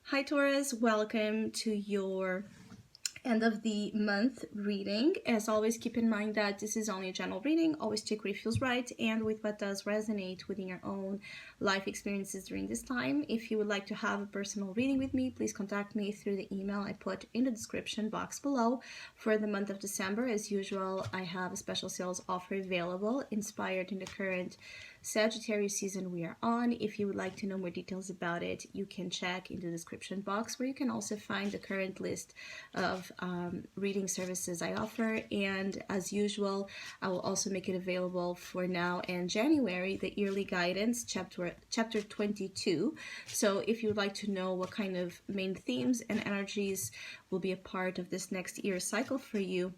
Hi Taurus, welcome to your end of the month reading. As always, keep in mind that this is only a general reading. Always check what it feels right and with what does resonate within your own life experiences during this time. If you would like to have a personal reading with me, please contact me through the email I put in the description box below. For the month of December, as usual, I have a special sales offer available inspired in the current Sagittarius season we are on. If you would like to know more details about it, you can check in the description box, where you can also find the current list of reading services I offer. And as usual, I will also make it available for now and January, the yearly guidance chapter 22. So if you would like to know what kind of main themes and energies will be a part of this next year cycle for you,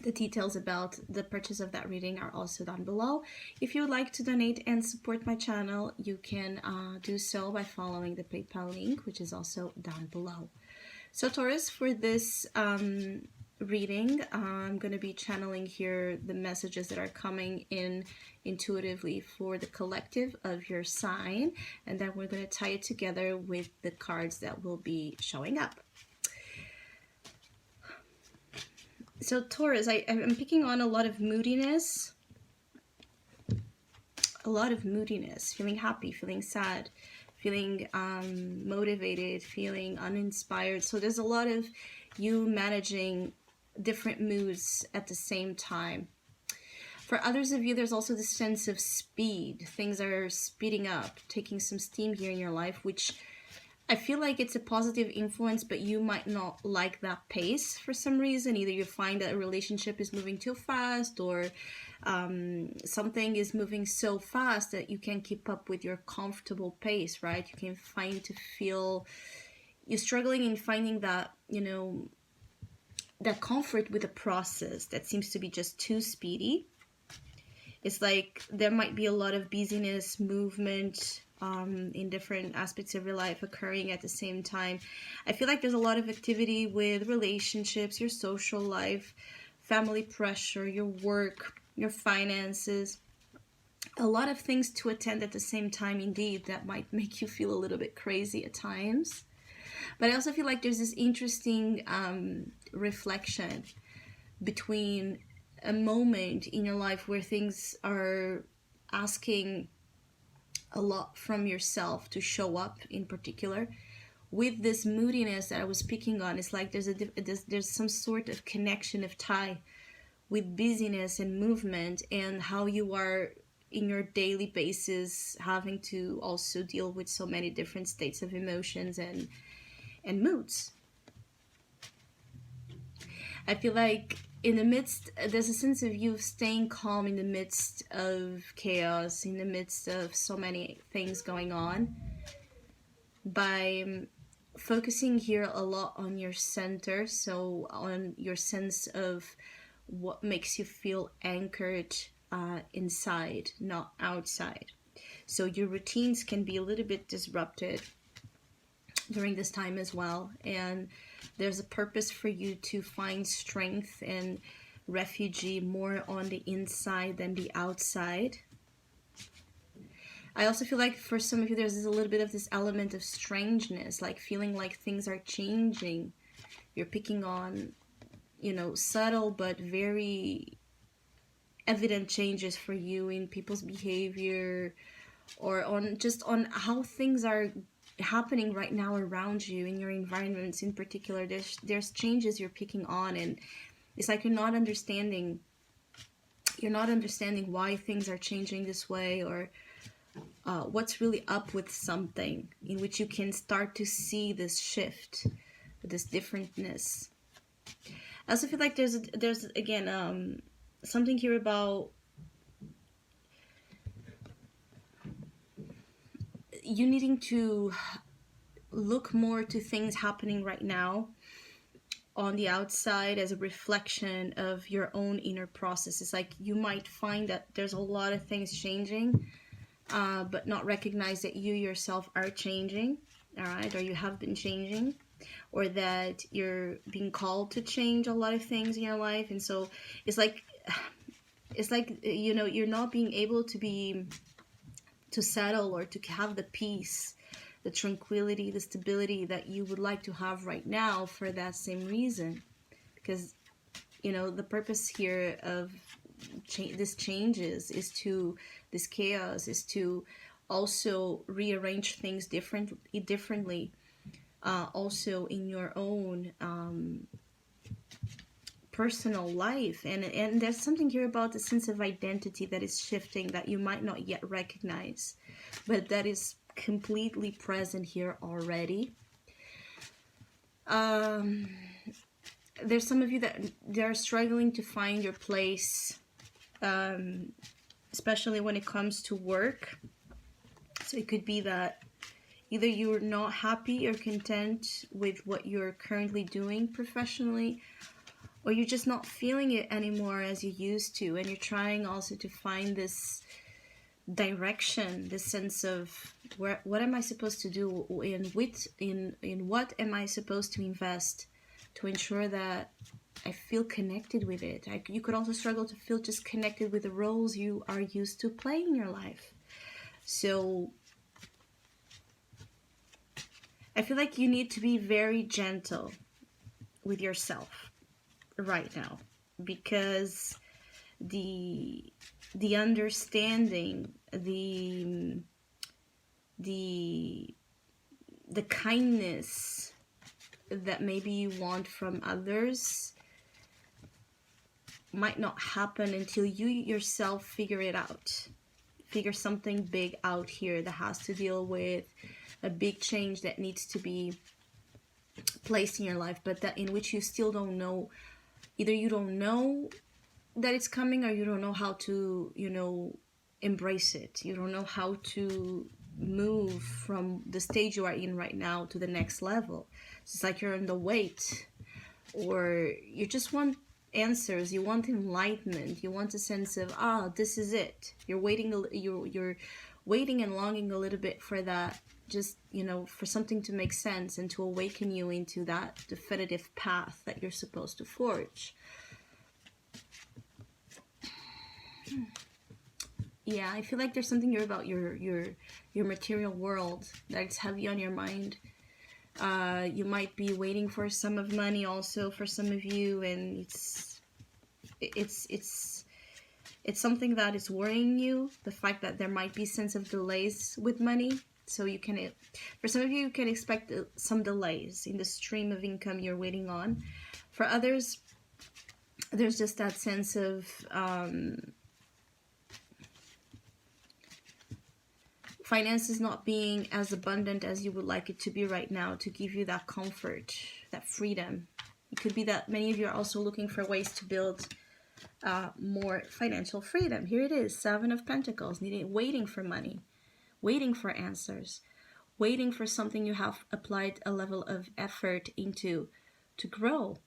the details about the purchase of that reading are also down below. If you would like to donate and support my channel, you can do so by following the PayPal link, which is also down below. So Taurus, for this reading, I'm going to be channeling here the messages that are coming in intuitively for the collective of your sign, and then we're going to tie it together with the cards that will be showing up. So Taurus, I'm picking on a lot of moodiness, feeling happy, feeling sad, feeling motivated, feeling uninspired. So there's a lot of you managing different moods at the same time. For others of you, there's also this sense of speed. Things are speeding up, taking some steam here in your life, which I feel like it's a positive influence, but you might not like that pace for some reason. Either you find that a relationship is moving too fast, or something is moving so fast that you can't keep up with your comfortable pace, right? You can find to feel you're struggling in finding that, that comfort with a process that seems to be just too speedy. It's like there might be a lot of busyness, movement, in different aspects of your life occurring at the same time. I feel like there's a lot of activity with relationships, your social life, family pressure, your work, your finances. A lot of things to attend at the same time, indeed, that might make you feel a little bit crazy at times. But I also feel like there's this interesting reflection between a moment in your life where things are asking a lot from yourself to show up in particular, with this moodiness that I was picking on. It's like there's some sort of connection of tie with busyness and movement, and how you are in your daily basis having to also deal with so many different states of emotions and moods. I feel like in the midst, there's a sense of you staying calm in the midst of chaos, in the midst of so many things going on, by focusing here a lot on your center, so on your sense of what makes you feel anchored inside, not outside. So your routines can be a little bit disrupted during this time as well, and there's a purpose for you to find strength and refuge more on the inside than the outside. I also feel like for some of you there's a little bit of this element of strangeness, like feeling like things are changing. You're picking on, subtle but very evident changes for you in people's behavior, or on how things are happening right now around you in your environments in particular. There's changes you're picking on, and it's like you're not understanding why things are changing this way, or what's really up with something, in which you can start to see this shift, this differentness. I also feel like there's again something here about you needing to look more to things happening right now on the outside as a reflection of your own inner process. It's like you might find that there's a lot of things changing, but not recognize that you yourself are changing, all right, or you have been changing, or that you're being called to change a lot of things in your life. And so it's like you're not being able to settle or to have the peace the tranquility, the stability that you would like to have right now for that same reason. Because, you know, the purpose here of this this chaos is to also rearrange things differently, also in your own personal life. And there's something here about the sense of identity that is shifting that you might not yet recognize, but that is completely present here already. There's some of you that they're struggling to find your place, especially when it comes to work. So it could be that either you're not happy or content with what you're currently doing professionally, or you're just not feeling it anymore as you used to, and you're trying also to find this direction, this sense of what am I supposed to do, in what am I supposed to invest to ensure that I feel connected with it. You could also struggle to feel just connected with the roles you are used to playing in your life. So I feel like you need to be very gentle with yourself right now, because the understanding, the kindness that maybe you want from others might not happen until you yourself figure something big out here that has to deal with a big change that needs to be placed in your life, but that in which you still don't know. Either you don't know that it's coming, or you don't know how to, embrace it. You don't know how to move from the stage you are in right now to the next level. It's like you're on the wait, or you just want answers. You want enlightenment. You want a sense of, this is it. You're waiting. You're waiting and longing a little bit for that. Just, for something to make sense and to awaken you into that definitive path that you're supposed to forge. Yeah, I feel like there's something here about your material world that's heavy on your mind. You might be waiting for a sum of money also for some of you, and it's something that is worrying you, the fact that there might be sense of delays with money. So for some of you can expect some delays in the stream of income you're waiting on. For others, there's just that sense of finances not being as abundant as you would like it to be right now, to give you that comfort, that freedom. It could be that many of you are also looking for ways to build more financial freedom. Here it is, 7 of Pentacles, waiting for money, waiting for answers, waiting for something you have applied a level of effort into to grow,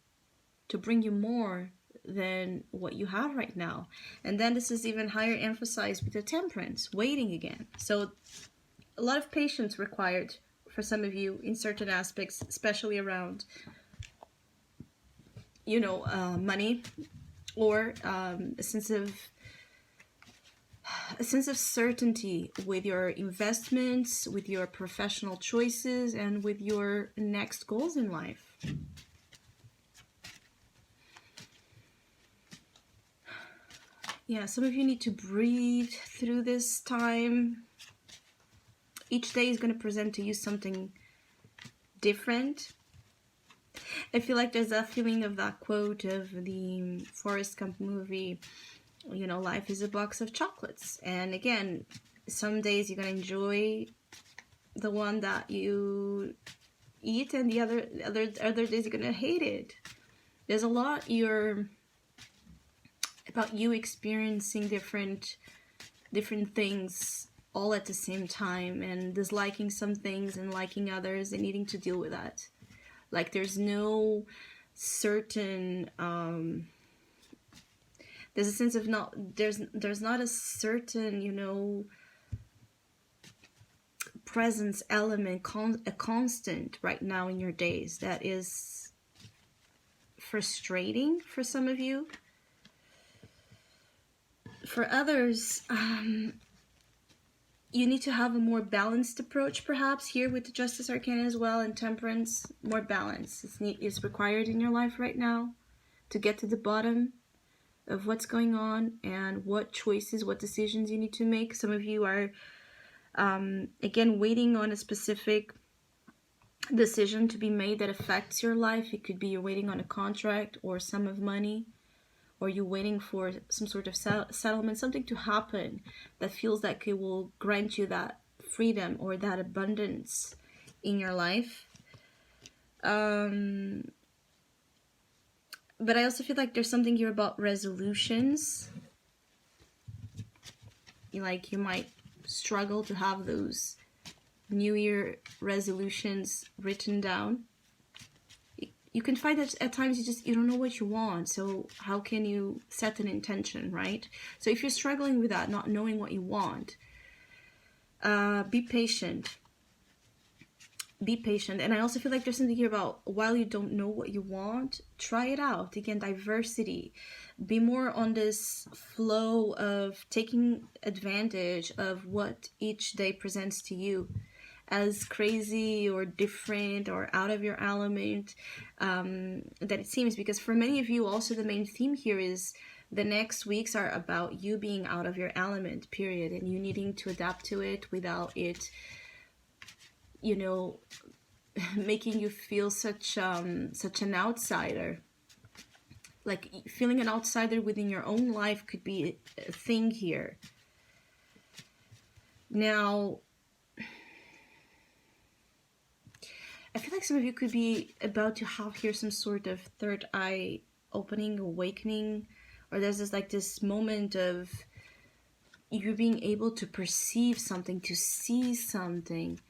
to bring you more than what you have right now. And then this is even higher emphasized with the Temperance, waiting again. So a lot of patience required for some of you in certain aspects, especially around, money, or a sense of certainty with your investments, with your professional choices, and with your next goals in life. Yeah, some of you need to breathe through this time. Each day is going to present to you something different. I feel like there's that feeling of that quote of the Forrest Gump movie, life is a box of chocolates. And again, some days you're going to enjoy the one that you eat, and the other days you're going to hate it. There's a lot about you experiencing different things all at the same time, and disliking some things and liking others, and needing to deal with that. Like there's no certain there's a sense of there's not a certain presence element, a constant right now in your days that is frustrating for some of you. For others, you need to have a more balanced approach, perhaps, here with the Justice Arcana as well, and Temperance. More balance is required in your life right now to get to the bottom of what's going on and what choices, what decisions you need to make. Some of you are, again, waiting on a specific decision to be made that affects your life. It could be you're waiting on a contract or a sum of money, or you're waiting for some sort of settlement, something to happen that feels like it will grant you that freedom or that abundance in your life. But I also feel like there's something here about resolutions. Like you might struggle to have those New Year resolutions written down. You can find that at times you don't know what you want, so how can you set an intention, right? So if you're struggling with that, not knowing what you want, be patient. Be patient. And I also feel like there's something here about, while you don't know what you want, try it out. Again, diversity. Be more on this flow of taking advantage of what each day presents to you, as crazy or different or out of your element that it seems. Because for many of you also, the main theme here is the next weeks are about you being out of your element, period, and you needing to adapt to it without it, you know, making you feel such an outsider. Like feeling an outsider within your own life could be a thing here. Now, I feel like some of you could be about to have here some sort of third eye opening, awakening, or there's this moment of you being able to perceive something, to see something,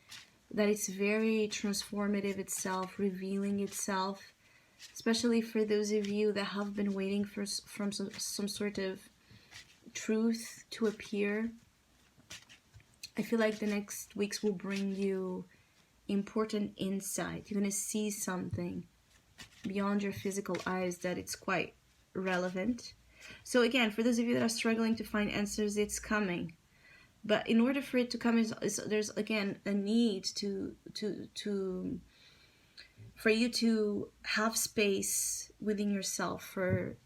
that it's very transformative itself, revealing itself, especially for those of you that have been waiting for some sort of truth to appear. I feel like the next weeks will bring you important insight. You're going to see something beyond your physical eyes that it's quite relevant. So again, for those of you that are struggling to find answers, it's coming. But in order for it to come, there's again a need for you to have space within yourself for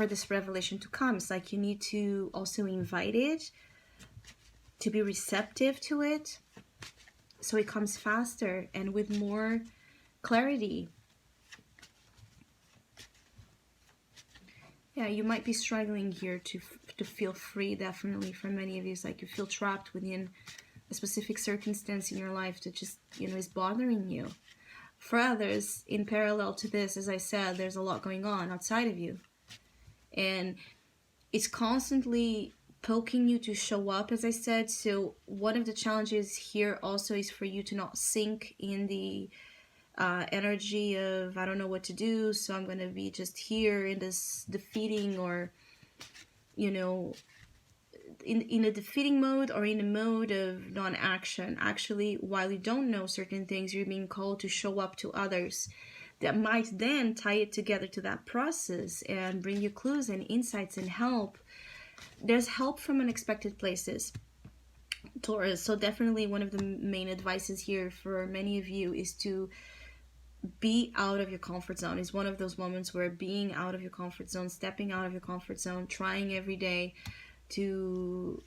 this revelation to come. It's like you need to also invite it, to be receptive to it, so it comes faster and with more clarity. Yeah, you might be struggling here to feel free, definitely. For many of you, it's like you feel trapped within a specific circumstance in your life that just, is bothering you. For others, in parallel to this, as I said, there's a lot going on outside of you. And it's constantly poking you to show up, as I said. So one of the challenges here also is for you to not sink in the energy of, I don't know what to do, so I'm going to be just here in this defeating, or, in a defeating mode, or in a mode of non-action. Actually, while you don't know certain things, you're being called to show up to others that might then tie it together to that process and bring you clues and insights and help. There's help from unexpected places, Taurus. So definitely one of the main advices here for many of you is to be out of your comfort zone. Is one of those moments where being out of your comfort zone, stepping out of your comfort zone, trying every day to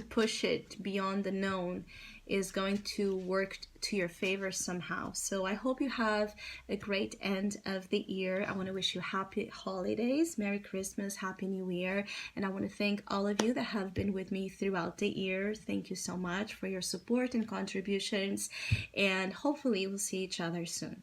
push it beyond the known is going to work to your favor somehow. So I hope you have a great end of the year. I want to wish you happy holidays, Merry Christmas, Happy New Year, and I want to thank all of you that have been with me throughout the year. Thank you so much for your support and contributions, and hopefully we'll see each other soon.